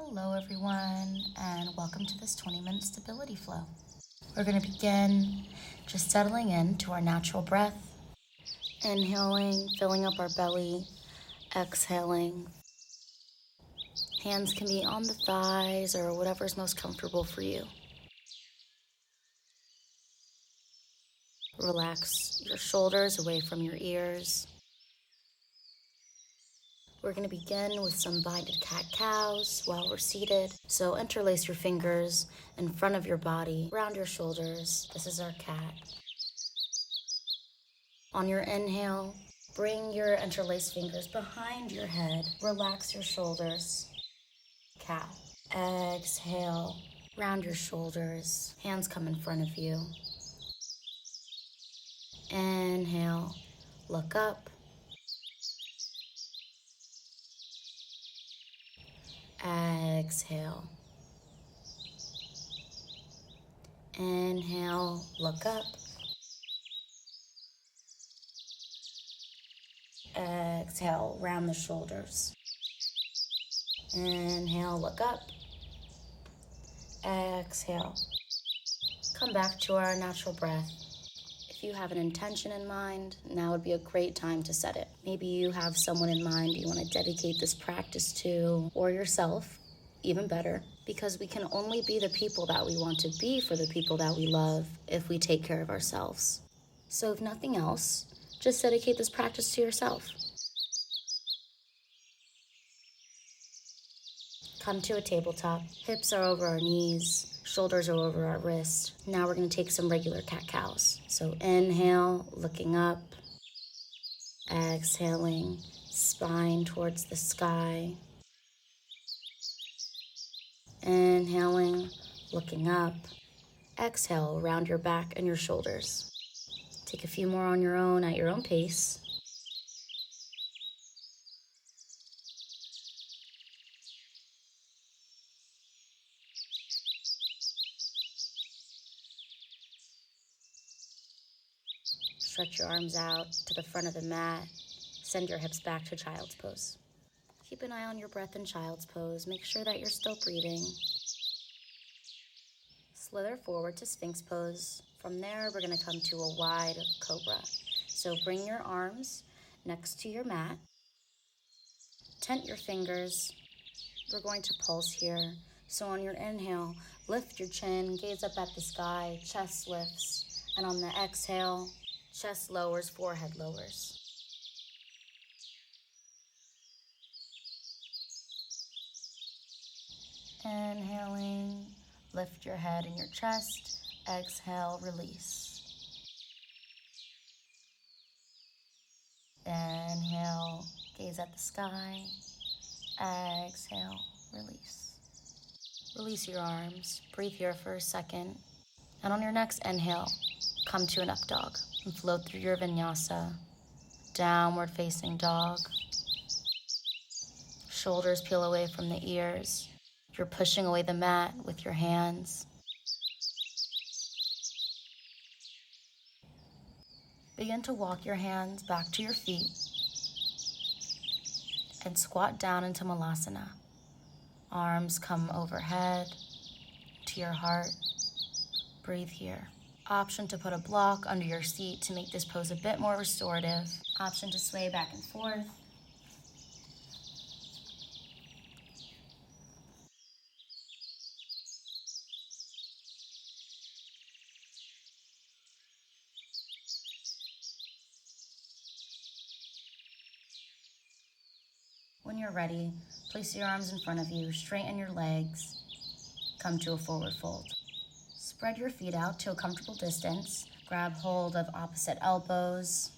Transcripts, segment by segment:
Hello everyone, and welcome to this 20-minute stability flow. We're going to begin just settling into our natural breath. Inhaling, filling up our belly, exhaling. Hands can be on the thighs or whatever's most comfortable for you. Relax your shoulders away from your ears. We're going to begin with some binded cat-cows while we're seated. So interlace your fingers in front of your body, around your shoulders. This is our cat. On your inhale, bring your interlaced fingers behind your head. Relax your shoulders. Cow. Exhale, round your shoulders. Hands come in front of you. Inhale, look up. Exhale. Inhale, look up. Exhale, round the shoulders. Inhale, look up. Exhale. Come back to our natural breath. If you have an intention in mind, now would be a great time to set it. Maybe you have someone in mind you want to dedicate this practice to, or yourself, even better, because we can only be the people that we want to be for the people that we love if we take care of ourselves. So if nothing else, just dedicate this practice to yourself. Come to a tabletop. Hips are over our knees, shoulders are over our wrists. Now we're going to take some regular cat-cows. So inhale, looking up. Exhaling, spine towards the sky. Inhaling, looking up. Exhale, round your back and your shoulders. Take a few more on your own at your own pace. Stretch your arms out to the front of the mat. Send your hips back to child's pose. Keep an eye on your breath in child's pose. Make sure that you're still breathing. Slither forward to Sphinx pose. From there, we're going to come to a wide cobra. So bring your arms next to your mat. Tent your fingers. We're going to pulse here. So on your inhale, lift your chin, gaze up at the sky, chest lifts. And on the exhale, chest lowers, forehead lowers. Inhaling, lift your head and your chest. Exhale, release. Inhale, gaze at the sky. Exhale, release. Release your arms. Breathe here for a second. And on your next inhale, come to an up dog and float through your vinyasa. Downward facing dog. Shoulders peel away from the ears. You're pushing away the mat with your hands. Begin to walk your hands back to your feet and squat down into Malasana. Arms come overhead to your heart. Breathe here. Option to put a block under your seat to make this pose a bit more restorative. Option to sway back and forth. When you're ready, place your arms in front of you, straighten your legs, come to a forward fold. Spread your feet out to a comfortable distance. Grab hold of opposite elbows.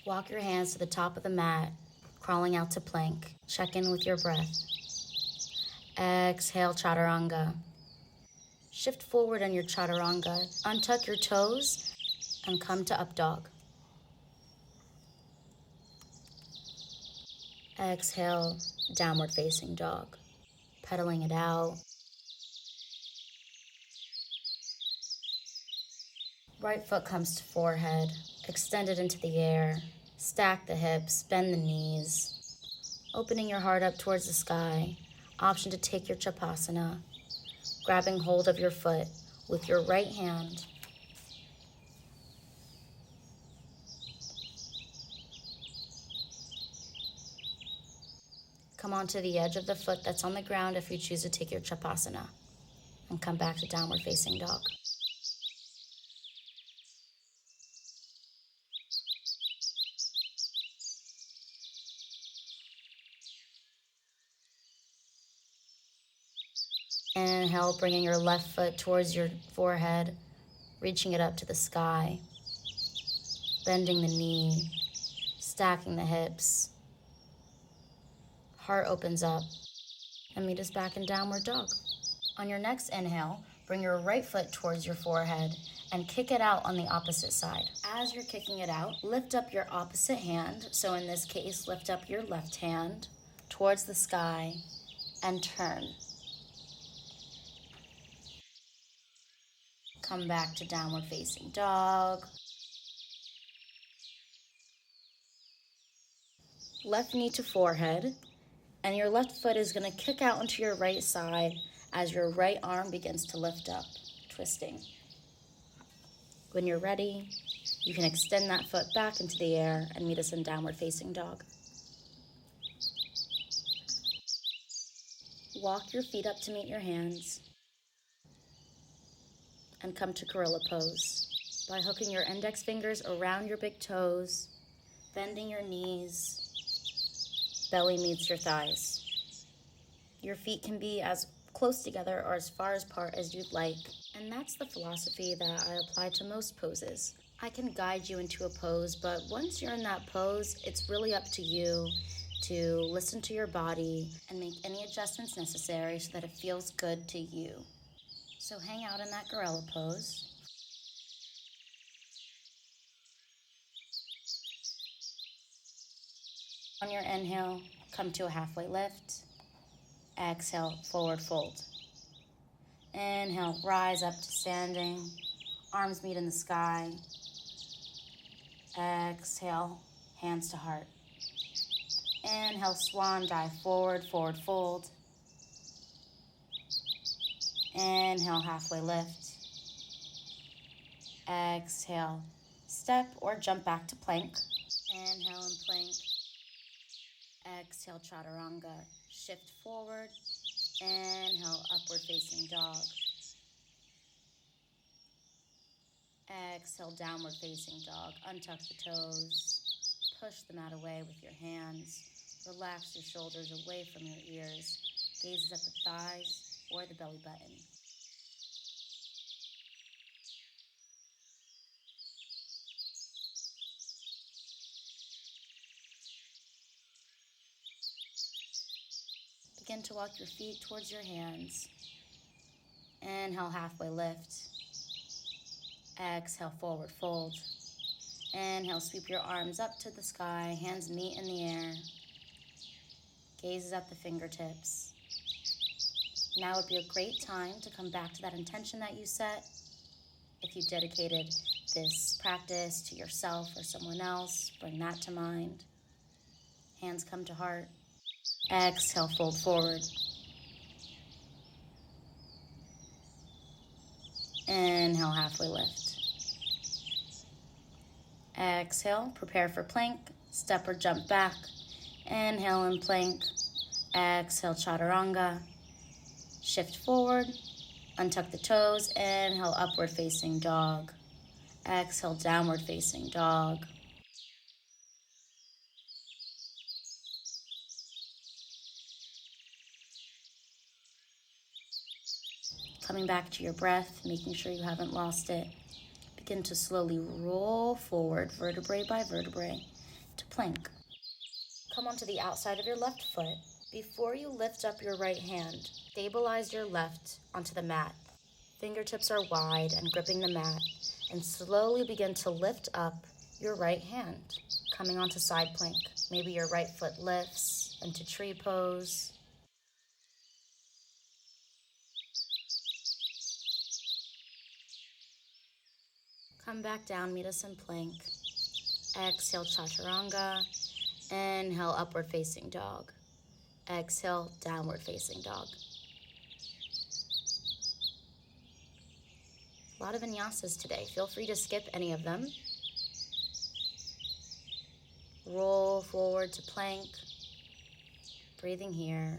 Walk your hands to the top of the mat, crawling out to plank. Check in with your breath. Exhale, chaturanga. Shift forward on your chaturanga, untuck your toes, and come to up dog. Exhale, downward facing dog. Pedaling it out. Right foot comes to forehead. Extend it into the air. Stack the hips, bend the knees. Opening your heart up towards the sky. Option to take your Shavasana. Grabbing hold of your foot with your right hand. Come onto the edge of the foot that's on the ground if you choose to take your Shavasana. And come back to downward facing dog. Inhale, bringing your left foot towards your forehead, reaching it up to the sky, bending the knee, stacking the hips. Heart opens up, and meet us back in downward dog. On your next inhale, bring your right foot towards your forehead and kick it out on the opposite side. As you're kicking it out, lift up your opposite hand. So in this case, lift up your left hand towards the sky and turn. Come back to downward facing dog. Left knee to forehead, and your left foot is going to kick out into your right side as your right arm begins to lift up, twisting. When you're ready, you can extend that foot back into the air and meet us in downward facing dog. Walk your feet up to meet your hands and come to gorilla pose by hooking your index fingers around your big toes, bending your knees, belly meets your thighs. Your feet can be as close together or as far apart as you'd like, and that's the philosophy that I apply to most poses. I can guide you into a pose, but once you're in that pose, it's really up to you to listen to your body and make any adjustments necessary so that it feels good to you. So hang out in that gorilla pose. On your inhale, come to a halfway lift. Exhale, forward fold. Inhale, rise up to standing. Arms meet in the sky. Exhale, hands to heart. Inhale, swan dive, forward, forward fold. Inhale, halfway lift. Exhale, step or jump back to plank. Inhale and plank. Exhale, chaturanga. Shift forward. Inhale, upward facing dog. Exhale, downward facing dog. Untuck the toes. Push the mat away with your hands. Relax your shoulders away from your ears. Gaze at the thighs or the belly button. Begin to walk your feet towards your hands. Inhale, halfway lift. Exhale, forward fold. Inhale, sweep your arms up to the sky. Hands meet in the air. Gaze at the fingertips. Now would be a great time to come back to that intention that you set. If you dedicated this practice to yourself or someone else, bring that to mind. Hands come to heart. Exhale, fold forward. Inhale, halfway lift. Exhale, prepare for plank. Step or jump back. Inhale and plank. Exhale, chaturanga. Shift forward. Untuck the toes. Inhale, upward facing dog. Exhale, downward facing dog. Coming back to your breath, making sure you haven't lost it. Begin to slowly roll forward, vertebrae by vertebrae, to plank. Come onto the outside of your left foot. Before you lift up your right hand, stabilize your left onto the mat. Fingertips are wide and gripping the mat, and slowly begin to lift up your right hand, coming onto side plank. Maybe your right foot lifts into tree pose. Come back down, meet us in plank. Exhale, chaturanga. Inhale, upward facing dog. Exhale, downward facing dog. A lot of vinyasas today. Feel free to skip any of them. Roll forward to plank. Breathing here.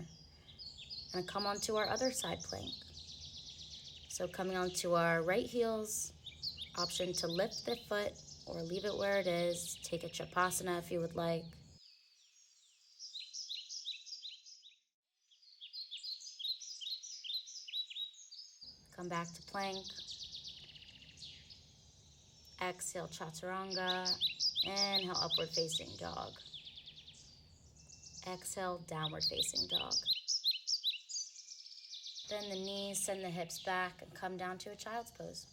And come onto our other side plank. So coming onto our right heels, option to lift the foot or leave it where it is. Take a Shavasana if you would like. Come back to plank. Exhale, chaturanga. Inhale, upward facing dog. Exhale, downward facing dog. Bend the knees, send the hips back, and come down to a child's pose.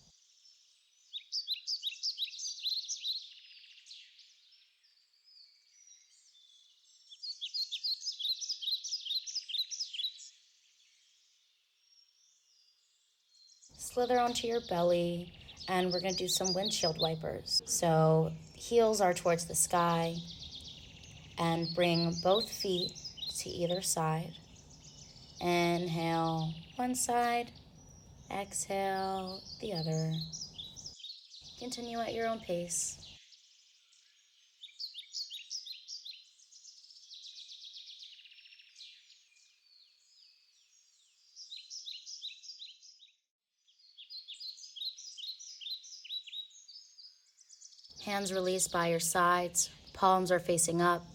Slither onto your belly, and we're going to do some windshield wipers. So heels are towards the sky, and bring both feet to either side. Inhale, one side. Exhale, the other. Continue at your own pace. Hands released by your sides. Palms are facing up.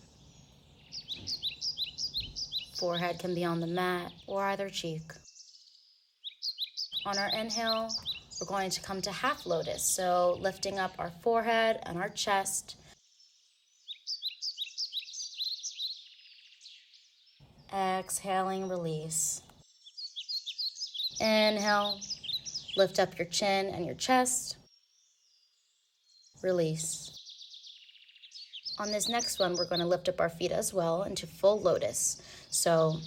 Forehead can be on the mat or either cheek. On our inhale, we're going to come to half lotus. So lifting up our forehead and our chest. Exhaling, release. Inhale, lift up your chin and your chest. Release. On this next one, we're going to lift up our feet as well into full lotus. So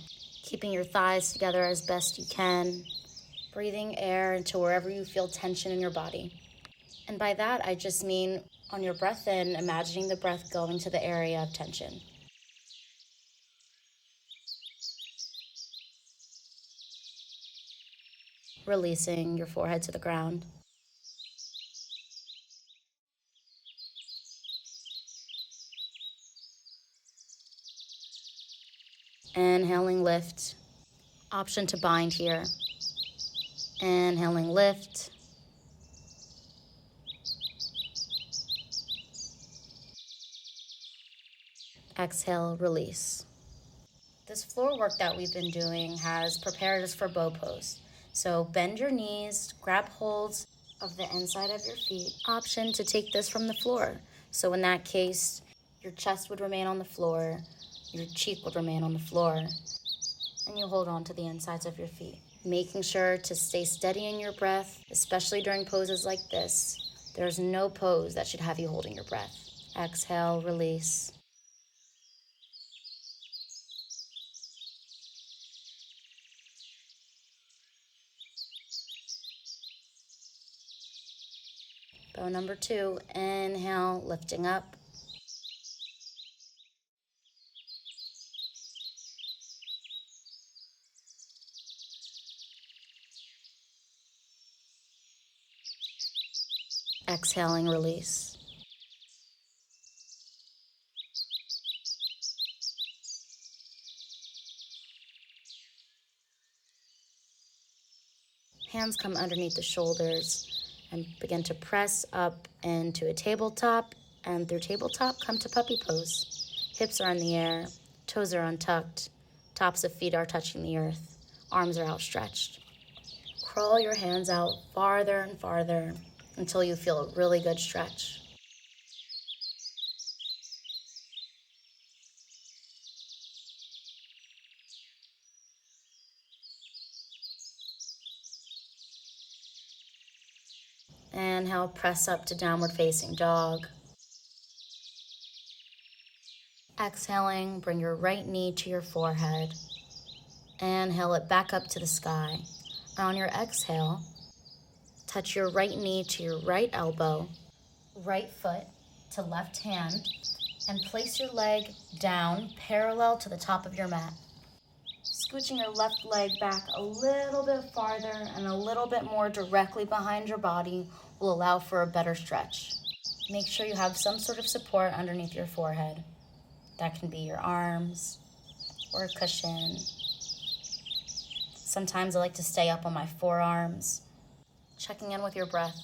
keeping your thighs together as best you can. Breathing air into wherever you feel tension in your body. And by that, I just mean on your breath in, imagining the breath going to the area of tension. Releasing your forehead to the ground. Inhaling, lift. Option to bind here. Inhaling, lift. Exhale, release. This floor work that we've been doing has prepared us for bow pose. So bend your knees, grab holds of the inside of your feet. Option to take this from the floor. So in that case, your chest would remain on the floor, your cheek would remain on the floor, and you hold on to the insides of your feet. Making sure to stay steady in your breath, especially during poses like this. There's no pose that should have you holding your breath. Exhale, release. Bow number 2, inhale, lifting up. Exhaling, release. Hands come underneath the shoulders and begin to press up into a tabletop, and through tabletop come to puppy pose. Hips are in the air, toes are untucked, tops of feet are touching the earth, arms are outstretched. Crawl your hands out farther and farther until you feel a really good stretch. Inhale, press up to downward facing dog. Exhaling, bring your right knee to your forehead. Inhale it back up to the sky. And on your exhale, touch your right knee to your right elbow right foot to left hand and place your leg down parallel to the top of your mat. Scooching your left leg back a little bit farther and a little bit more directly behind your body will allow for a better stretch. Make sure you have some sort of support underneath your forehead. That can be your arms or a cushion. Sometimes I like to stay up on my forearms. Checking in with your breath.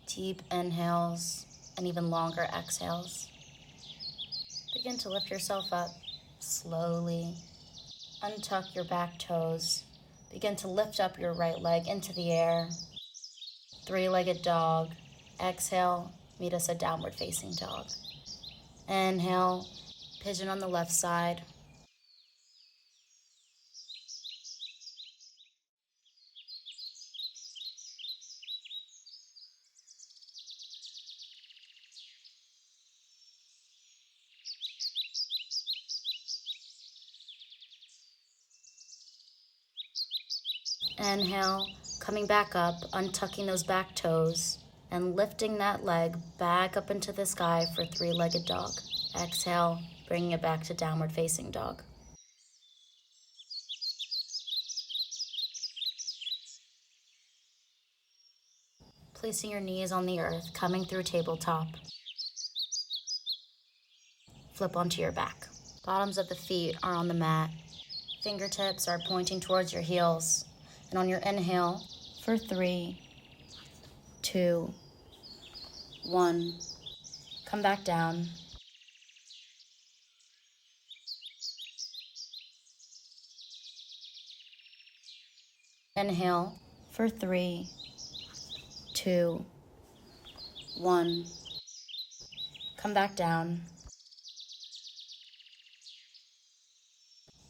Deep inhales and even longer exhales. Begin to lift yourself up slowly. Untuck your back toes. Begin to lift up your right leg into the air. Three-legged dog. Exhale, meet us a downward facing dog. Inhale, pigeon on the left side. Inhale, coming back up, untucking those back toes, and lifting that leg back up into the sky for three-legged dog. Exhale, bringing it back to downward facing dog. Placing your knees on the earth, coming through tabletop. Flip onto your back. Bottoms of the feet are on the mat. Fingertips are pointing towards your heels. And on your inhale, for 3, 2, 1, come back down. Inhale, for 3, 2, 1, come back down.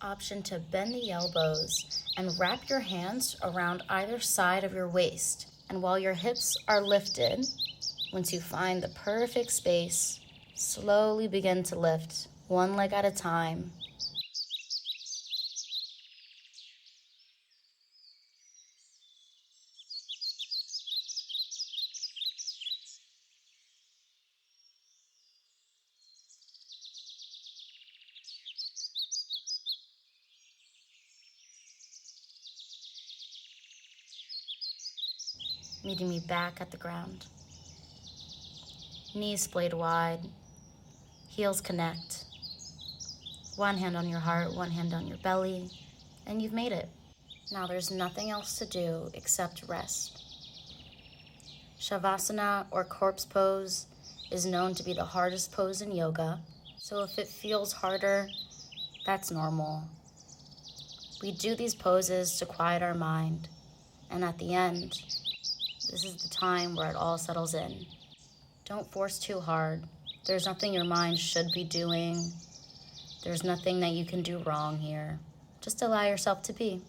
Option to bend the elbows and wrap your hands around either side of your waist. And while your hips are lifted, once you find the perfect space, slowly begin to lift one leg at a time. Meeting me back at the ground. Knees splayed wide, heels connect. One hand on your heart, one hand on your belly, and you've made it. Now there's nothing else to do except rest. Shavasana, or corpse pose, is known to be the hardest pose in yoga, so if it feels harder, that's normal. We do these poses to quiet our mind, and at the end, this is the time where it all settles in. Don't force too hard. There's nothing your mind should be doing. There's nothing that you can do wrong here. Just allow yourself to be.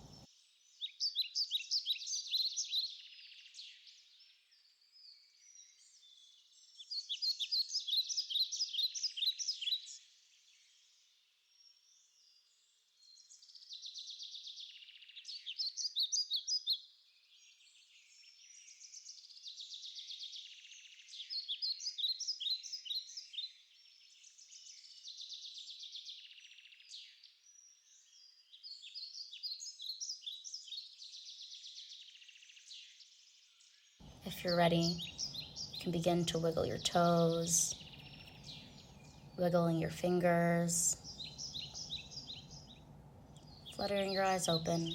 If you're ready, you can begin to wiggle your toes, wiggling your fingers, fluttering your eyes open.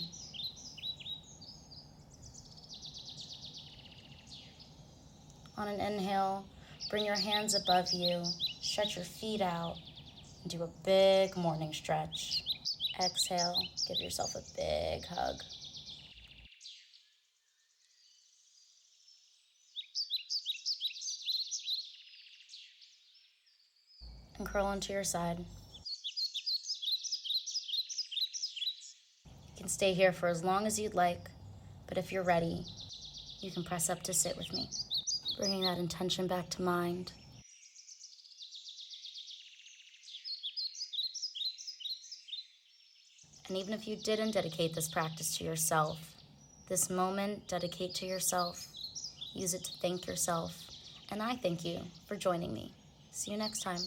On an inhale, bring your hands above you, stretch your feet out, and do a big morning stretch. Exhale, give yourself a big hug. And curl into your side. You can stay here for as long as you'd like, but if you're ready, you can press up to sit with me, bringing that intention back to mind. And even if you didn't dedicate this practice to yourself, this moment dedicate to yourself, Use it to thank yourself. And I thank you for joining me. See you next time.